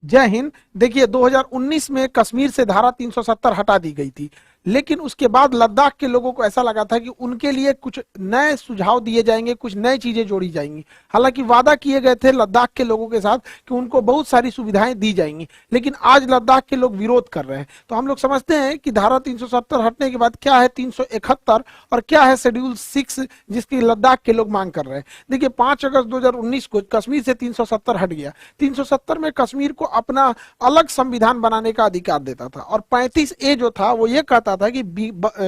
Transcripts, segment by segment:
जय हिंद। देखिए 2019 में कश्मीर से धारा 370 हटा दी गई थी, लेकिन उसके बाद लद्दाख के लोगों को ऐसा लगा था कि उनके लिए कुछ नए सुझाव दिए जाएंगे, कुछ नई चीजें जोड़ी जाएंगी। हालांकि वादा किए गए थे लद्दाख के लोगों के साथ कि उनको बहुत सारी सुविधाएं दी जाएंगी, लेकिन आज लद्दाख के लोग विरोध कर रहे हैं। तो हम लोग समझते हैं कि धारा 370 हटने के बाद क्या है 371 और क्या है शेड्यूल 6 जिसकी लद्दाख के लोग मांग कर रहे हैं। देखिए 5 अगस्त 2019 को कश्मीर से 370 हट गया। 370 में कश्मीर को अपना अलग संविधान बनाने का अधिकार देता था, और 35A जो था वो ये कहता था कि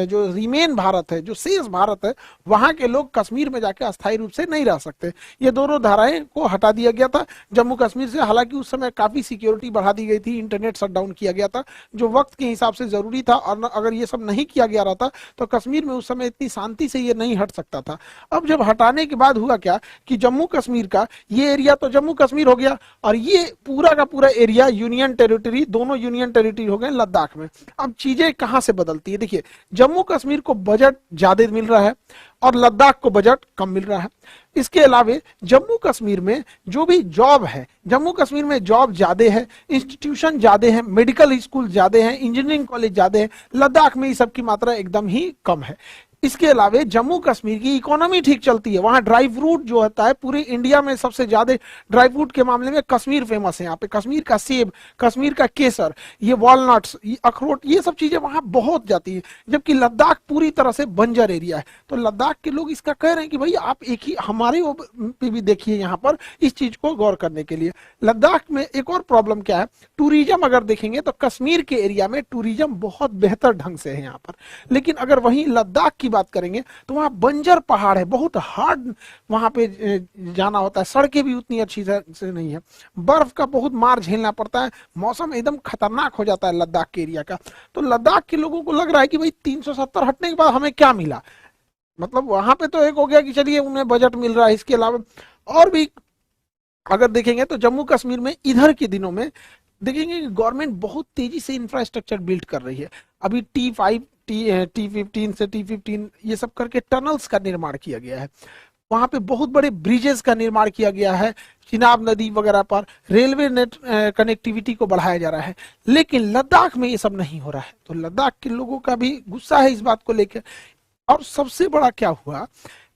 जो रिमेन भारत है, जो शेष भारत है, वहां के लोग कश्मीर में जाके अस्थायी रूप से नहीं रह सकते। ये दोनों धाराएं को हटा दिया गया था जम्मू कश्मीर से। हालांकि उस समय काफी सिक्योरिटी बढ़ा दी गई थी, इंटरनेट शटडाउन किया गया था जो वक्त के हिसाब से जरूरी था, और अगर ये सब नहीं किया गया रहता तो कश्मीर में उस समय इतनी शांति से ये नहीं हट सकता था। अब जब हटाने के बाद हुआ क्या कि जम्मू कश्मीर का ये एरिया तो जम्मू कश्मीर हो गया, और ये पूरा का पूरा एरिया यूनियन टेरिटरी, दोनों यूनियन टेरिटरी हो गए लद्दाख में। अब चीजें कहां से बदलती है, देखिए जम्मू कश्मीर को बजट ज्यादा मिल रहा है और लद्दाख को बजट कम मिल रहा है। इसके अलावे जम्मू कश्मीर में जो भी जॉब है, जम्मू कश्मीर में जॉब ज्यादा है, इंस्टीट्यूशन ज्यादा है, मेडिकल स्कूल ज्यादा है, इंजीनियरिंग कॉलेज ज्यादा है। लद्दाख में ये सब की मात्रा एकदम ही कम है। इसके अलावे जम्मू कश्मीर की इकोनॉमी ठीक चलती है। वहां ड्राई फ्रूट जो होता है, पूरे इंडिया में सबसे ज्यादा ड्राई फ्रूट के मामले में कश्मीर फेमस है। यहाँ पे कश्मीर का सेब, कश्मीर का केसर, ये वॉलनट्स, ये अखरोट, ये सब चीजें वहां बहुत जाती है। जबकि लद्दाख पूरी तरह से बंजर एरिया है। तो लद्दाख के लोग इसका कह रहे हैं कि भाई आप एक ही हमारे पे भी देखिए, यहाँ पर इस चीज को गौर करने के लिए। लद्दाख में एक और प्रॉब्लम क्या है, टूरिज्म अगर देखेंगे तो कश्मीर के एरिया में टूरिज्म बहुत बेहतर ढंग से है यहाँ पर, लेकिन अगर वहीं लद्दाख की बात करेंगे तो वहां बंजर पहाड़ है, बहुत हार्ड वहां पे जाना होता है, सड़कें भी उतनी अच्छी से नहीं है, बर्फ का बहुत मार झेलना पड़ता है, मौसम एकदम खतरनाक हो जाता है लद्दाख के एरिया का। तो लद्दाख के लोगों को लग रहा है कि भाई 370 हटने के बाद हमें क्या मिला। मतलब वहां पे तो एक हो गया कि चलिए उन्हें बजट मिल रहा है, इसके अलावा और भी अगर देखेंगे तो जम्मू कश्मीर में इधर के दिनों में देखेंगे कि गवर्नमेंट बहुत तेजी से इंफ्रास्ट्रक्चर बिल्ड कर रही है। अभी T5 T15 से T15 ये सब करके टनल्स का निर्माण किया गया है। वहां पे बहुत बड़े ब्रिजेस का निर्माण किया गया है, चिनाब नदी वगैरह पर रेलवे नेट कनेक्टिविटी को बढ़ाया जा रहा है। लेकिन लद्दाख में ये सब नहीं हो रहा है, तो लद्दाख के लोगों का भी गुस्सा है इस बात को लेकर। और सबसे बड़ा क्या हुआ,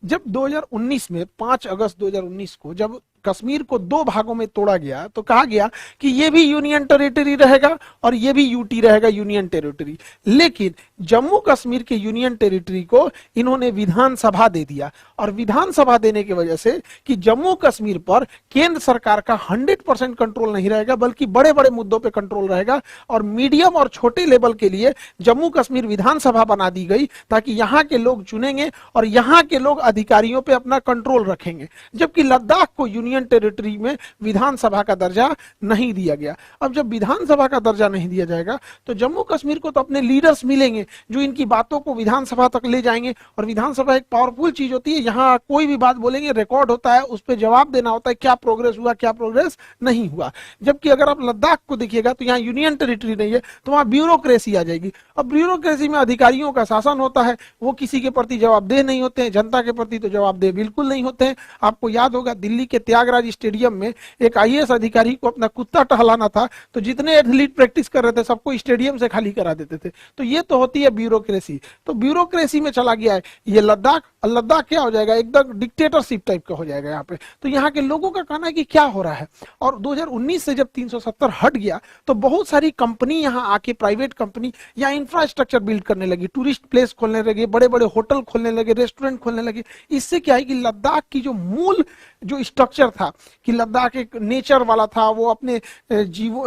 जब 2019 में 5 अगस्त 2019 को जब कश्मीर को 2 भागों में तोड़ा गया तो कहा गया कि ये भी यूनियन टेरिटरी रहेगा और ये भी यूटी रहेगा, यूनियन टेरिटरी। लेकिन जम्मू कश्मीर के यूनियन टेरिटरी को इन्होंने विधानसभा दे दिया, और विधानसभा देने की वजह से कि जम्मू कश्मीर पर केंद्र सरकार का 100% कंट्रोल नहीं रहेगा, बल्कि बड़े बड़े मुद्दों पर कंट्रोल रहेगा। और मीडियम और छोटे लेवल के लिए जम्मू कश्मीर विधानसभा बना दी गई ताकि यहाँ के लोग चुनेंगे और यहाँ के लोग अधिकारियों पर अपना कंट्रोल रखेंगे। जबकि लद्दाख को यूनियन टेरिटरी में विधानसभा का दर्जा नहीं दिया गया। अब जब विधानसभा का दर्जा नहीं दिया जाएगा तो जम्मू कश्मीर को तो अपने लीडर्स मिलेंगे जो इनकी बातों को विधानसभा तक ले जाएंगे, और विधानसभा एक पावरफुल चीज होती है, यहाँ कोई भी बात बोलेंगे रिकॉर्ड होता है, उस पर जवाब देना होता है, क्या प्रोग्रेस हुआ क्या प्रोग्रेस नहीं हुआ। जबकि अगर आप लद्दाख को देखिएगा तो यहाँ यूनियन टेरिटरी नहीं है, तो वहां ब्यूरोक्रेसी आ जाएगी। अब ब्यूरोक्रेसी में अधिकारियों का शासन होता है, वो किसी के प्रति जवाबदेह नहीं होते हैं, जनता के प्रति तो जवाबदेह बिल्कुल नहीं होते हैं। आपको याद होगा दिल्ली के त्यागराज स्टेडियम में एक IAS अधिकारी को अपना कुत्ता टहलाना था, तो जितने एथलीट प्रैक्टिस कर रहे थे सबको स्टेडियम से खाली करा देते थे। तो ये तो होती है ब्यूरोक्रेसी। तो ब्यूरोक्रेसी में चला गया है ये लद्दाख। लद्दाख क्या हो जाएगा, एकदम डिक्टेटरशिप टाइप का हो जाएगा यहाँ पे। तो यहाँ के लोगों का कहना है कि क्या हो रहा है। और 2019 से जब 370 हट गया तो बहुत सारी कंपनी यहाँ आके, प्राइवेट कंपनी यहाँ इंफ्रास्ट्रक्चर बिल्ड करने लगी, टूरिस्ट प्लेस खोलने लगे, बड़े बड़े होटल खोलने लगे, रेस्टोरेंट खोलने लगे। इससे क्या है कि लद्दाख की जो मूल जो स्ट्रक्चर था कि लद्दाख एक नेचर वाला था, वो अपने जीव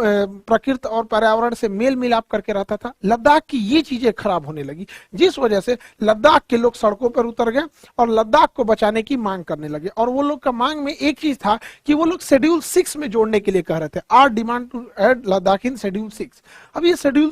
प्रकृति और पर्यावरण से मेल मिलाप करके रहता था, लद्दाख की ये चीजें खराब होने लगी, जिस वजह से लद्दाख के लोग सड़कों पर उतर गए और लद्दाख को बचाने की मांग करने लगे। और वो लोग का मांग में एक चीज था कि वो लोग शेड्यूल 6 में जोड़ने के लिए कह रहे थे, are demand to add Ladakh in schedule 6। अब ये शेड्यूल